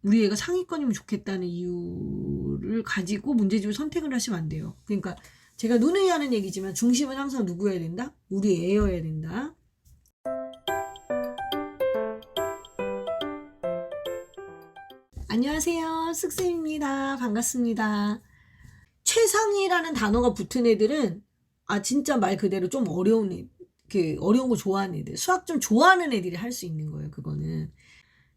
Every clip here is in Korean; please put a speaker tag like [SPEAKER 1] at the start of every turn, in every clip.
[SPEAKER 1] 우리 애가 상위권이면 좋겠다는 이유를 가지고 문제집을 선택을 하시면 안 돼요. 그러니까 제가 누누이 하는 얘기지만 중심은 항상 누구여야 된다? 우리 애여야 된다. 안녕하세요. 쓱쌤입니다. 반갑습니다. 최상위라는 단어가 붙은 애들은 진짜 말 그대로 좀 어려운 어려운 거 좋아하는 애들, 수학 좀 좋아하는 애들이 할 수 있는 거예요. 그거는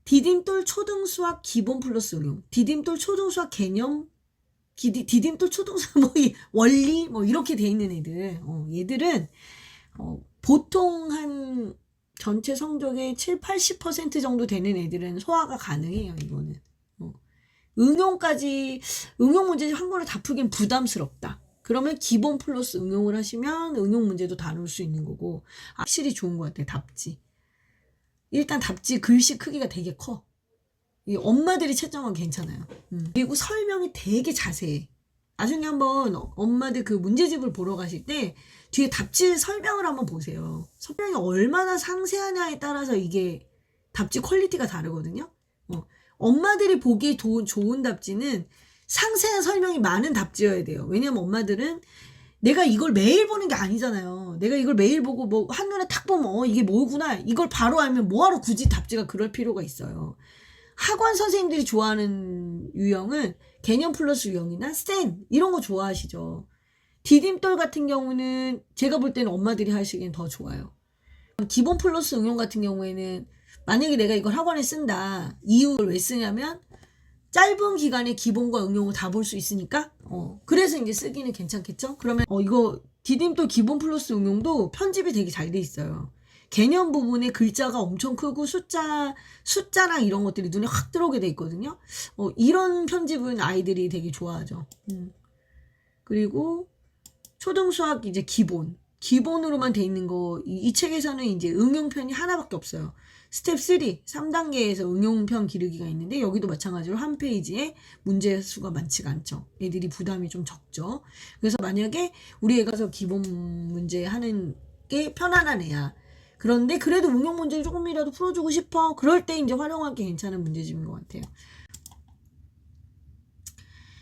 [SPEAKER 1] 디딤돌 초등수학 기본 플러스 응용, 디딤돌 초등수학 개념, 디딤돌 초등수학 원리 이렇게 돼 있는 애들. 얘들은 보통 한 전체 성적의 7, 80% 정도 되는 애들은 소화가 가능해요. 이거는 응용 문제집 한 번에 다 풀기엔 부담스럽다. 그러면 기본 플러스 응용을 하시면 응용 문제도 다룰 수 있는 거고, 확실히 좋은 것 같아요. 답지. 일단 답지 글씨 크기가 되게 커. 이 엄마들이 채점은 괜찮아요. 그리고 설명이 되게 자세해. 나중에 한번 엄마들 그 문제집을 보러 가실 때 뒤에 답지 설명을 한번 보세요. 설명이 얼마나 상세하냐에 따라서 이게 답지 퀄리티가 다르거든요. 엄마들이 보기 좋은 답지는 상세한 설명이 많은 답지여야 돼요. 왜냐면 엄마들은 내가 이걸 매일 보는 게 아니잖아요. 내가 이걸 매일 보고 한눈에 탁 보면 이게 뭐구나 이걸 바로 알면 뭐하러 굳이 답지가 그럴 필요가 있어요. 학원 선생님들이 좋아하는 유형은 개념 플러스 유형이나 쌤 이런 거 좋아하시죠. 디딤돌 같은 경우는 제가 볼 때는 엄마들이 하시기엔 더 좋아요. 기본 플러스 응용 같은 경우에는 만약에 내가 이걸 학원에 쓴다. 이유를 왜 쓰냐면 짧은 기간에 기본과 응용을 다 볼 수 있으니까 그래서 이제 쓰기는 괜찮겠죠. 그러면 이거 디딤돌 기본 플러스 응용도 편집이 되게 잘 돼 있어요. 개념 부분에 글자가 엄청 크고 숫자랑 이런 것들이 눈에 확 들어오게 돼 있거든요. 이런 편집은 아이들이 되게 좋아하죠. 그리고 초등수학 이제 기본으로만 돼 있는 거, 이 책에서는 이제 응용편이 하나밖에 없어요. 스텝 3, 3단계에서 응용편 기르기가 있는데 여기도 마찬가지로 한 페이지에 문제 수가 많지가 않죠. 애들이 부담이 좀 적죠. 그래서 만약에 우리 애가 기본 문제 하는 게 편안한 애야. 그런데 그래도 응용 문제를 조금이라도 풀어주고 싶어. 그럴 때 이제 활용하기 괜찮은 문제집인 것 같아요.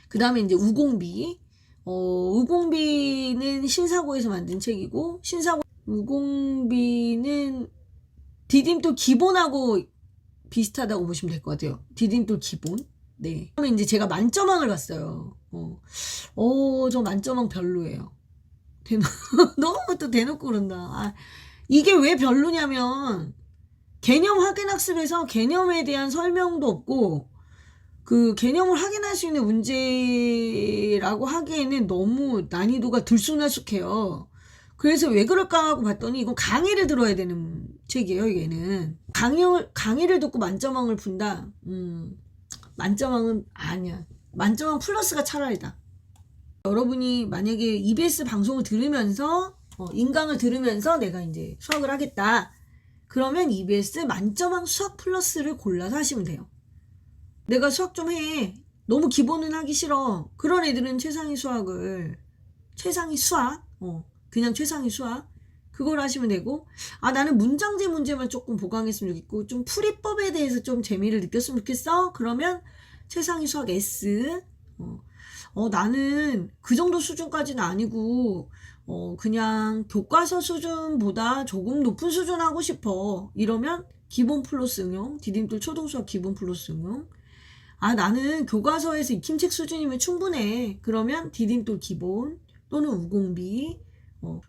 [SPEAKER 1] 그 다음에 이제 우공비. 우공비는 신사고에서 만든 책이고, 우공비는 디딤돌 기본하고 비슷하다고 보시면 될 것 같아요. 디딤돌 기본. 네. 그러면 이제 제가 만점왕을 봤어요. 저 만점왕 별로예요. 너무 또 대놓고 그런다. 이게 왜 별로냐면, 개념 확인학습에서 개념에 대한 설명도 없고, 그 개념을 확인할 수 있는 문제라고 하기에는 너무 난이도가 들쑥날쑥해요. 그래서 왜 그럴까 하고 봤더니 이건 강의를 들어야 되는 책이에요. 얘는 강의를 듣고 만점왕을 푼다. 만점왕은 아니야. 만점왕 플러스가 차라리다. 여러분이 만약에 EBS 방송을 들으면서 인강을 들으면서 내가 이제 수학을 하겠다. 그러면 EBS 만점왕 수학 플러스를 골라서 하시면 돼요. 내가 수학 좀 해. 너무 기본은 하기 싫어. 그런 애들은 최상위 수학, 그냥 최상위 수학. 그걸 하시면 되고, 나는 문장제 문제만 조금 보강했으면 좋겠고, 좀 풀이법에 대해서 좀 재미를 느꼈으면 좋겠어? 그러면 최상위 수학 S. 나는 그 정도 수준까지는 아니고, 그냥 교과서 수준보다 조금 높은 수준 하고 싶어. 이러면 기본 플러스 응용, 디딤돌 초등수학 기본 플러스 응용. 나는 교과서에서 익힘책 수준이면 충분해. 그러면 디딤돌 기본 또는 우공비.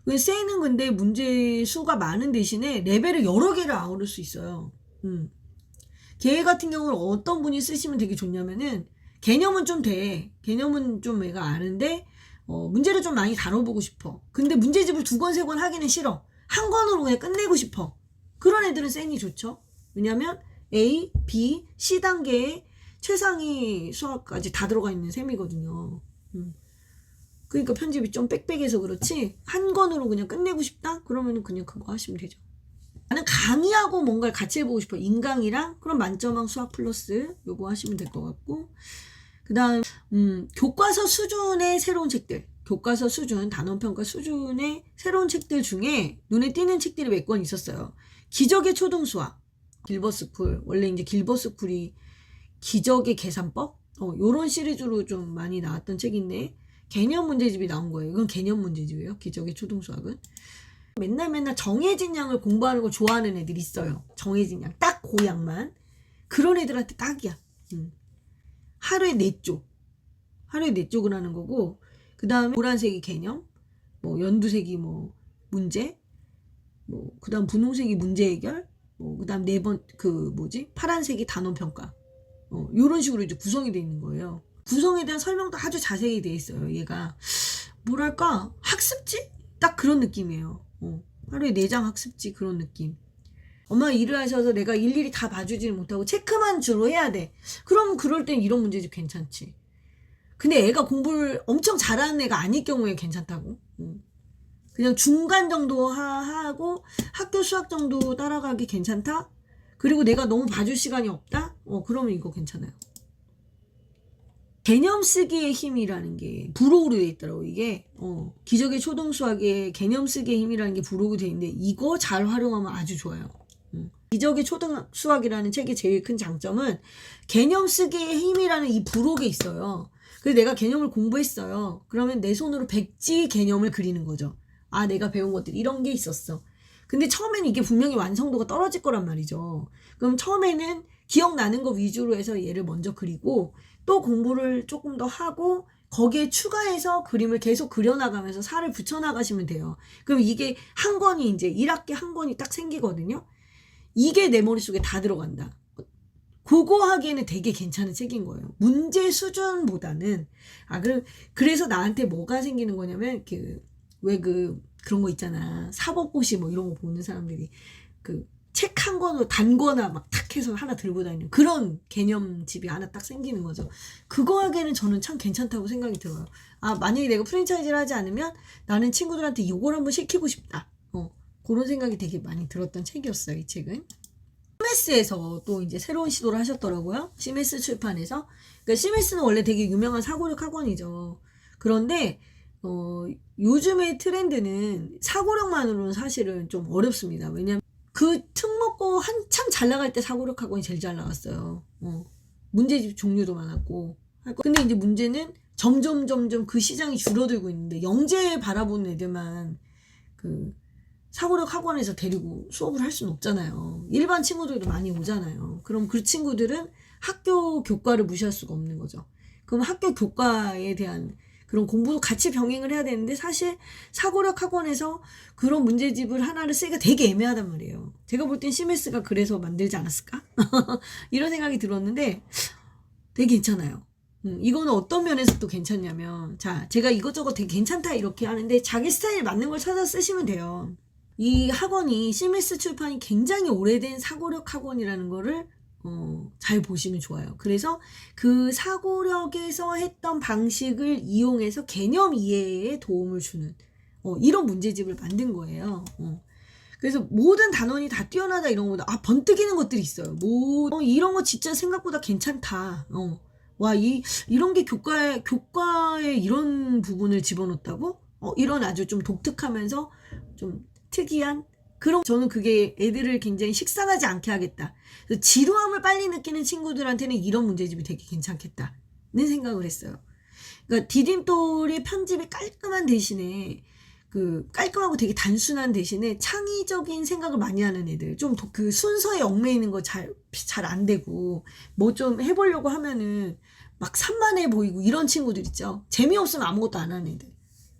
[SPEAKER 1] 쌤은 근데 문제 수가 많은 대신에 레벨을 여러 개를 아우를 수 있어요. 걔 같은 경우는 어떤 분이 쓰시면 되게 좋냐면은 개념은 좀 돼. 개념은 좀 애가 아는데 문제를 좀 많이 다뤄보고 싶어. 근데 문제집을 2권, 3권 하기는 싫어. 한 권으로 그냥 끝내고 싶어. 그런 애들은 쌤이 좋죠. 왜냐면 A, B, C 단계에 최상위 수학까지 다 들어가 있는 셈이거든요. 그러니까 편집이 좀 빽빽해서 그렇지 한 권으로 그냥 끝내고 싶다? 그러면 그냥 그거 하시면 되죠. 나는 강의하고 뭔가를 같이 해보고 싶어. 인강이랑 그럼 만점왕 수학 플러스 요거 하시면 될 것 같고, 그 다음 교과서 수준의 새로운 책들, 교과서 수준, 단원평가 수준의 새로운 책들 중에 눈에 띄는 책들이 몇 권 있었어요. 기적의 초등수학, 길버스쿨. 원래 이제 길버스쿨이 기적의 계산법 요런 시리즈로 좀 많이 나왔던 책인데 개념 문제집이 나온 거예요. 이건 개념 문제집이에요. 기적의 초등수학은. 맨날 정해진 양을 공부하는 걸 좋아하는 애들이 있어요. 정해진 양. 딱 그 양만. 그런 애들한테 딱이야. 하루에 4쪽. 하루에 4쪽을 하는 거고, 그 다음에 노란색이 개념, 뭐 연두색이 뭐 문제, 뭐 그 다음 분홍색이 문제 해결, 뭐 그 다음 4번 파란색이 단원 평가. 요런 식으로 이제 구성이 되어 있는 거예요. 구성에 대한 설명도 아주 자세히 되어 있어요. 얘가 뭐랄까 학습지? 딱 그런 느낌이에요. 하루에 4장 학습지 그런 느낌. 엄마가 일을 하셔서 내가 일일이 다 봐주지를 못하고 체크만 주로 해야 돼. 그럼 그럴 땐 이런 문제집 괜찮지. 근데 애가 공부를 엄청 잘하는 애가 아닐 경우에 괜찮다고. 그냥 중간 정도 하고 학교 수학 정도 따라가기 괜찮다. 그리고 내가 너무 봐줄 시간이 없다. 그러면 이거 괜찮아요. 개념 쓰기의 힘이라는 게 부록으로 돼 있더라고. 이게 기적의 초등수학의 개념 쓰기의 힘이라는 게 부록으로 돼 있는데 이거 잘 활용하면 아주 좋아요. 기적의 초등수학이라는 책의 제일 큰 장점은 개념 쓰기의 힘이라는 이 부록에 있어요. 그래서 내가 개념을 공부했어요. 그러면 내 손으로 백지 개념을 그리는 거죠. 아, 내가 배운 것들 이런 게 있었어. 근데 처음에는 이게 분명히 완성도가 떨어질 거란 말이죠. 그럼 처음에는 기억나는 거 위주로 해서 얘를 먼저 그리고 또 공부를 조금 더 하고 거기에 추가해서 그림을 계속 그려나가면서 살을 붙여나가시면 돼요. 그럼 이게 한 권이 이제 1학기 한 권이 딱 생기거든요. 이게 내 머릿속에 다 들어간다. 그거 하기에는 되게 괜찮은 책인 거예요. 문제 수준보다는. 그래서 나한테 뭐가 생기는 거냐면 그런 거 있잖아. 사법고시 뭐 이런 거 보는 사람들이 책 한 권으로 단거나 막 탁 해서 하나 들고 다니는 그런 개념집이 하나 딱 생기는 거죠. 그거 하기에는 저는 참 괜찮다고 생각이 들어요. 만약에 내가 프랜차이즈를 하지 않으면 나는 친구들한테 이걸 한번 시키고 싶다. 그런 생각이 되게 많이 들었던 책이었어요, 이 책은. CMS에서 또 이제 새로운 시도를 하셨더라고요. CMS 출판에서. 그러니까 CMS는 원래 되게 유명한 사고력 학원이죠. 그런데 요즘의 트렌드는 사고력만으로는 사실은 좀 어렵습니다. 왜냐면 그 특목고 한참 잘 나갈 때 사고력 학원이 제일 잘 나갔어요. 문제집 종류도 많았고. 근데 이제 문제는 점점 그 시장이 줄어들고 있는데 영재 바라보는 애들만 사고력 학원에서 데리고 수업을 할 수는 없잖아요. 일반 친구들도 많이 오잖아요. 그럼 그 친구들은 학교 교과를 무시할 수가 없는 거죠. 그럼 학교 교과에 대한 그런 공부도 같이 병행을 해야 되는데 사실 사고력 학원에서 그런 문제집을 하나를 쓰기가 되게 애매하단 말이에요. 제가 볼 땐 CMS가 그래서 만들지 않았을까? 이런 생각이 들었는데 되게 괜찮아요. 이거는 어떤 면에서 또 괜찮냐면 제가 이것저것 되게 괜찮다 이렇게 하는데 자기 스타일 맞는 걸 찾아 쓰시면 돼요. 이 학원이 CMS 출판이 굉장히 오래된 사고력 학원이라는 거를 잘 보시면 좋아요. 그래서 그 사고력에서 했던 방식을 이용해서 개념 이해에 도움을 주는 이런 문제집을 만든 거예요. 그래서 모든 단원이 다 뛰어나다 이런 거보다 번뜩이는 것들이 있어요. 이런 거 진짜 생각보다 괜찮다. 이런 게 교과에 이런 부분을 집어넣었다고? 이런 아주 좀 독특하면서 좀 특이한 저는 그게 애들을 굉장히 식상하지 않게 하겠다. 지루함을 빨리 느끼는 친구들한테는 이런 문제집이 되게 괜찮겠다는 생각을 했어요. 그러니까 디딤돌의 편집이 깔끔한 대신에 깔끔하고 되게 단순한 대신에 창의적인 생각을 많이 하는 애들, 좀 그 순서에 얽매이는 거 잘 안 되고 뭐 좀 해보려고 하면은 막 산만해 보이고 이런 친구들 있죠. 재미없으면 아무것도 안 하는 애들.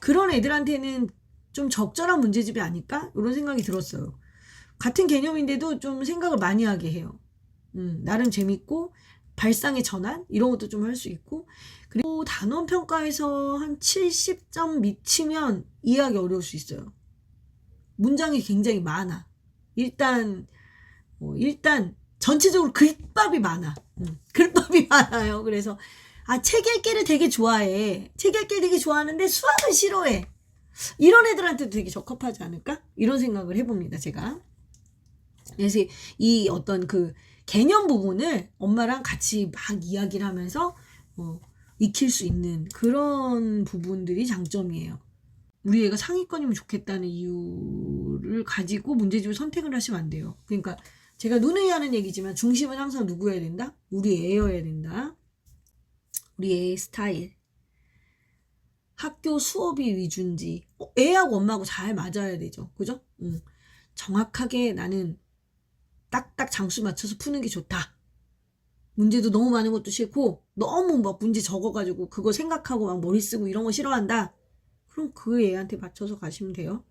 [SPEAKER 1] 그런 애들한테는 좀 적절한 문제집이 아닐까? 이런 생각이 들었어요. 같은 개념인데도 좀 생각을 많이 하게 해요. 나름 재밌고 발상의 전환 이런 것도 좀 할 수 있고 그리고 단원 평가에서 한 70점 미치면 이해하기 어려울 수 있어요. 문장이 굉장히 많아. 일단 전체적으로 글밥이 많아. 글밥이 많아요. 그래서 책 읽기를 되게 좋아해. 책 읽기를 되게 좋아하는데 수학은 싫어해. 이런 애들한테도 되게 적합하지 않을까? 이런 생각을 해봅니다, 제가. 그래서 이 어떤 개념 부분을 엄마랑 같이 막 이야기를 하면서 익힐 수 있는 그런 부분들이 장점이에요. 우리 애가 상위권이면 좋겠다는 이유를 가지고 문제집을 선택을 하시면 안 돼요. 그러니까 제가 누누이 하는 얘기지만 중심은 항상 누구여야 된다? 우리 애여야 된다. 우리 애의 스타일. 학교 수업이 위주인지 애하고 엄마하고 잘 맞아야 되죠. 그죠? 정확하게 나는 딱딱 장수 맞춰서 푸는 게 좋다. 문제도 너무 많은 것도 싫고 너무 막 문제 적어가지고 그거 생각하고 막 머리 쓰고 이런 거 싫어한다. 그럼 그 애한테 맞춰서 가시면 돼요.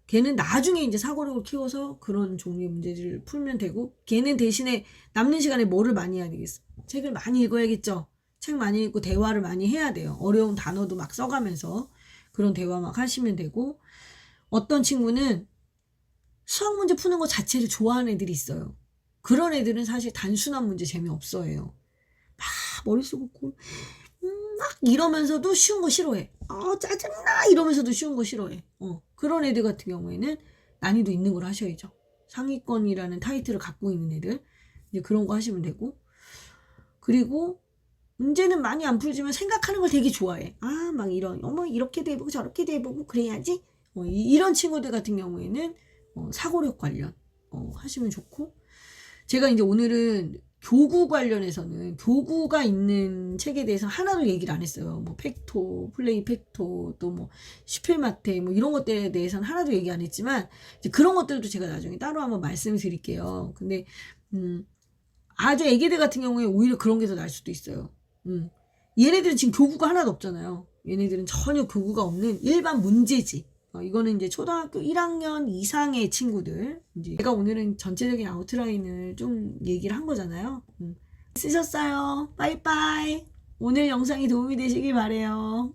[SPEAKER 1] 걔는 나중에 이제 사고력을 키워서 그런 종류의 문제들을 풀면 되고, 걔는 대신에 남는 시간에 뭐를 많이 해야 되겠어? 책을 많이 읽어야겠죠. 책 많이 읽고 대화를 많이 해야 돼요. 어려운 단어도 막 써가면서 그런 대화 막 하시면 되고, 어떤 친구는 수학 문제 푸는 거 자체를 좋아하는 애들이 있어요. 그런 애들은 사실 단순한 문제 재미없어해요. 막 머리 쓰고 막 이러면서도 쉬운 거 싫어해. 짜증나 이러면서도 쉬운 거 싫어해. 그런 애들 같은 경우에는 난이도 있는 걸 하셔야죠. 상위권이라는 타이틀을 갖고 있는 애들 이제 그런 거 하시면 되고, 그리고 문제는 많이 안 풀지만 생각하는 걸 되게 좋아해. 막 이런 이렇게도 해보고 저렇게도 해보고 그래야지. 이런 친구들 같은 경우에는 사고력 관련 하시면 좋고, 제가 이제 오늘은 교구 관련해서는 교구가 있는 책에 대해서 하나도 얘기를 안 했어요. 뭐 팩토, 플레이 팩토, 또 뭐 슈펠마테 뭐 이런 것들에 대해서는 하나도 얘기 안 했지만, 이제 그런 것들도 제가 나중에 따로 한번 말씀을 드릴게요. 근데 아주 애기들 같은 경우에 오히려 그런 게 더 나을 수도 있어요. 얘네들은 지금 교구가 하나도 없잖아요. 얘네들은 전혀 교구가 없는 일반 문제지. 이거는 이제 초등학교 1학년 이상의 친구들. 이제 제가 오늘은 전체적인 아웃라인을 좀 얘기를 한 거잖아요. 쓰셨어요. 빠이빠이. 오늘 영상이 도움이 되시길 바래요.